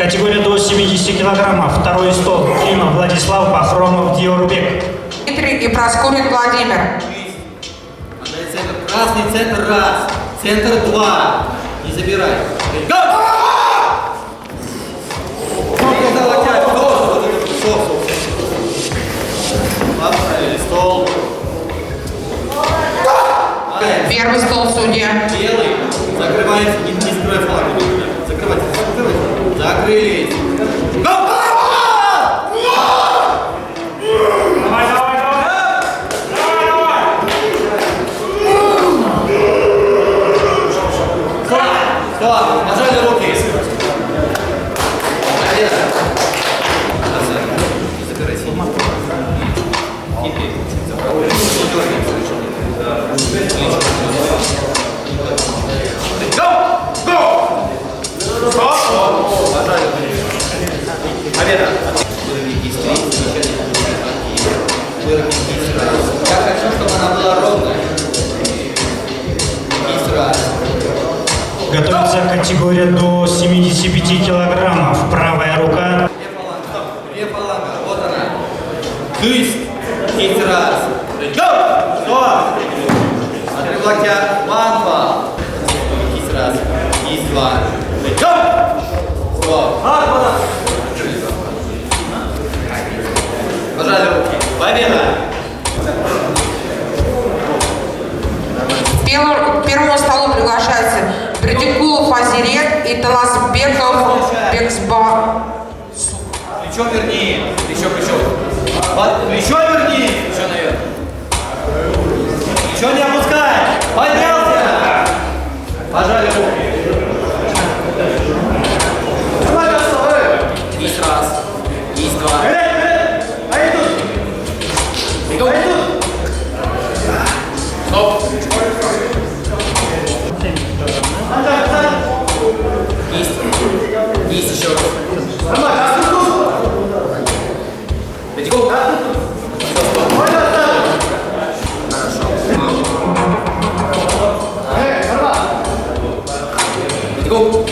Категория до 70 килограммов. Второй стол. Климов Владислав, Бахромов Диорбек. Дмитрий и Проскурин Владимир. Центр. Красный центр раз. Центр два. Не забирай. Стол. Первый стол судья. Белый. Закрывается. Не закрывай флаг. Закрывайте. Закрылись. Нажали руки. Победа. Я хочу, чтобы она была ровная. Готовится категория до 75 килограммов. Правая рука. Две фаланга. Вот она. Кысть. Кисть раз. Стоп. Отрыв локтя. Ванфа. Кисть раз. Кисть два. Стоп. Пожали руки. Победа. Первому столу приглашается Придикулов Азирет и Таласбеков Бексба. Плечо верни. Плечо. Плечо верни. Плечо наверх. Плечо не опускай. Поднялся. Пожали руки. Есть раз. Есть два. Стоп. Есть еще раз. Бегу. Хорошо. Бегу.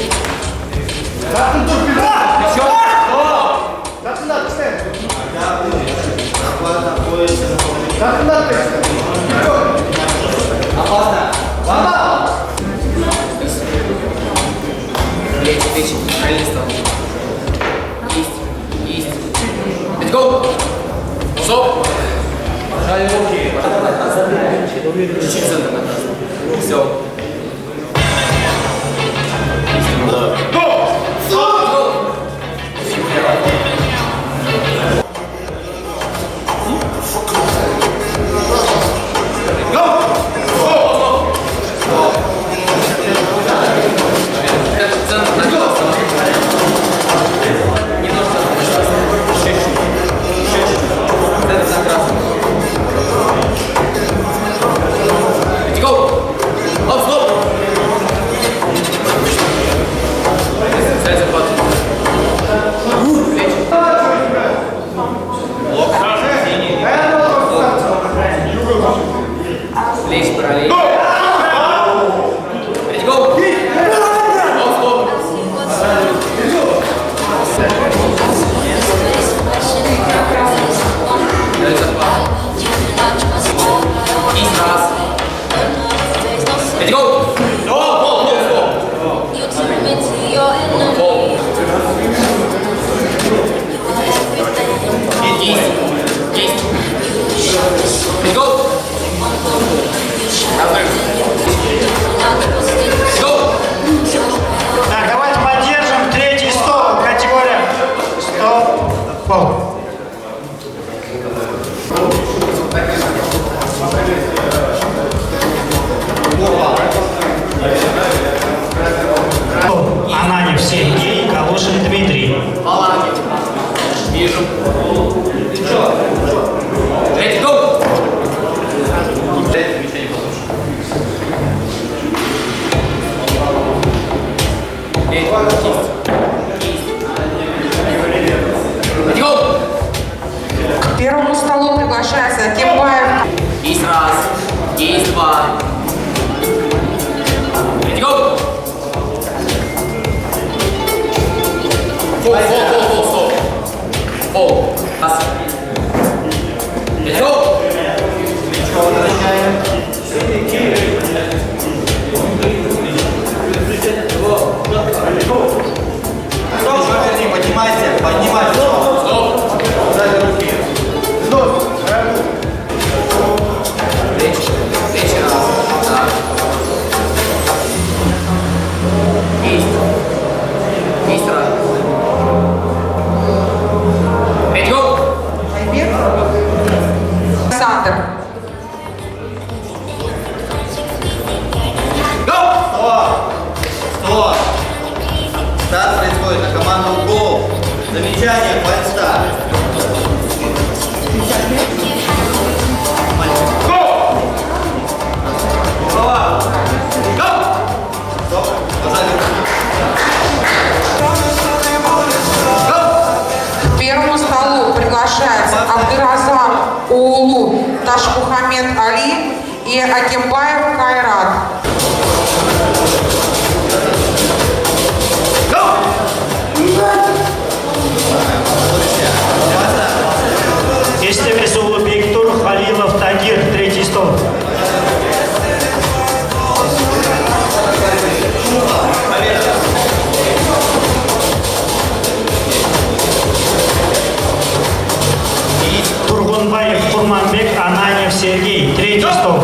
Опасно. Плечи. Правильный стол. Есть. Let's go. Стоп. Пожали руки. Чуть-чуть центр. Все. Так, давайте поддержим третий стол. Категория 100 пол. Ананев Сергей, Калушин Дмитрий. Паланги. Вижу. Let's go. К первому столу приглашается Кембаев. Есть раз. Есть два. Let's go. Замечание, фальстарт. К первому столу приглашается Абдыразак Оулу Ташмухамед Али и Акимбаев Кайрат. Естемес Улу Бектур Халилов Тагир, третий стол. Тургунбаев Курманбек Ананев Сергей, третий стол.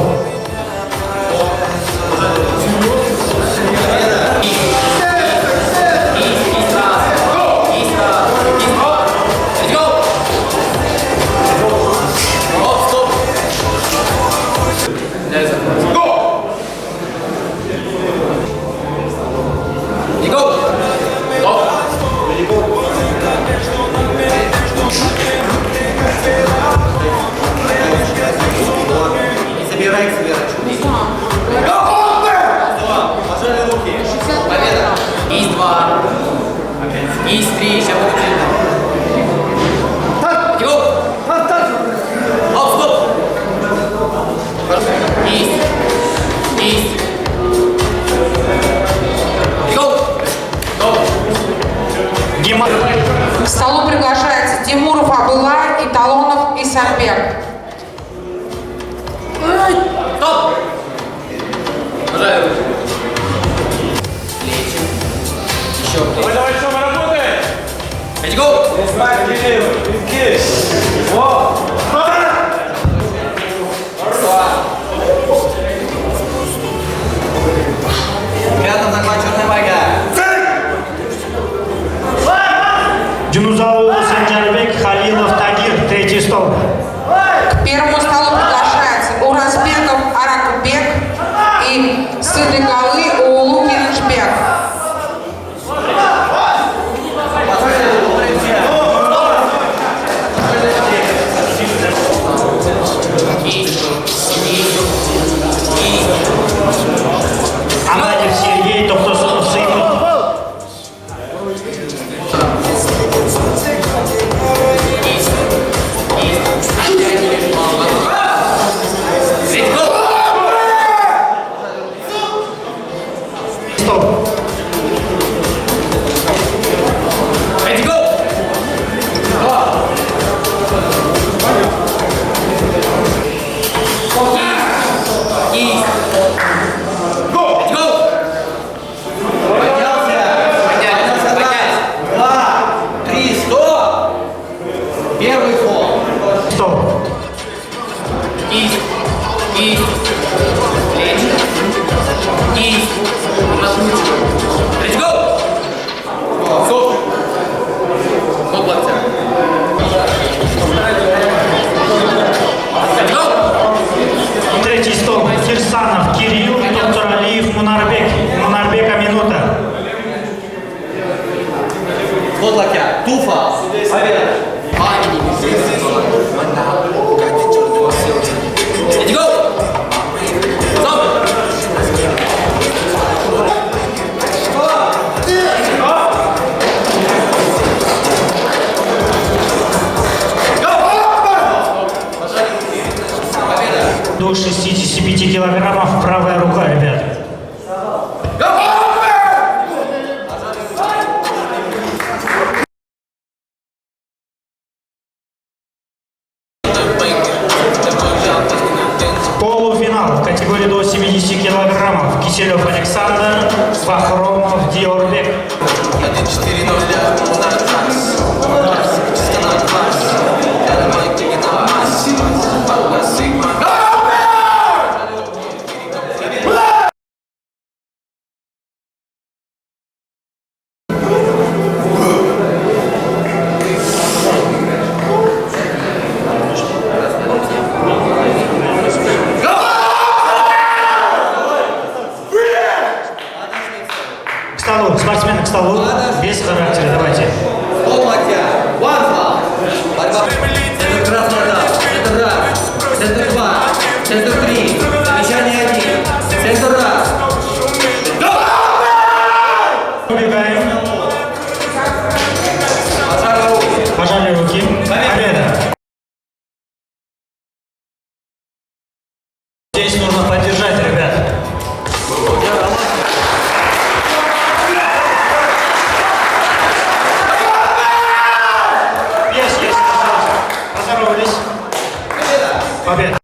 Забирай, пожали руки. Победа. Из 2. Из 3. Сейчас будет видно. Оп, стоп. Из. К столу приглашается Тимуров Абылай и Талонов Исамбек. Стоп! Пожали руки. Плечи. Еще плечи. Давай, что мы работаем? Let's go! Ребята, захват черная байга. Джунузалу Санджарбек Халилов Тагир, третий стол. К первому столу приглашается Уразбеков Аракбек и Сыдыгалы Оулу Киришбек. Ананев Сергей, Токтосунов Сыймут. Стоп. Let's go! Let's go! Поднялся. 2, 3, 100. Первый фол. Стоп. Плечи. Let's go! Стоп. Стоп, локтя. Let's go! Третий стол. Кирсанов Кирилл, доктор Алиев Мунарбек. Мунарбека минута. Ход локтя. Туфа. Победа. Let's go! Стоп! До 65 килограммов правая рука, ребят. Полуфинал в категории до 70 килограммов. Киселев Александр, Вахромов Диорбек. 1-4-0. К столу, спортсмены к столу. Без характера, давайте. Стоп, локтя. друзья. One fall. Борьба. Центр красный отдал. Центр раз. Центр два. Центр три. Замечание один. Центр раз. Убегаем. Пожали руки. Победа. Здесь нужно поддержать, ребят. Есть, пожалуйста. Поздоровались. Победа.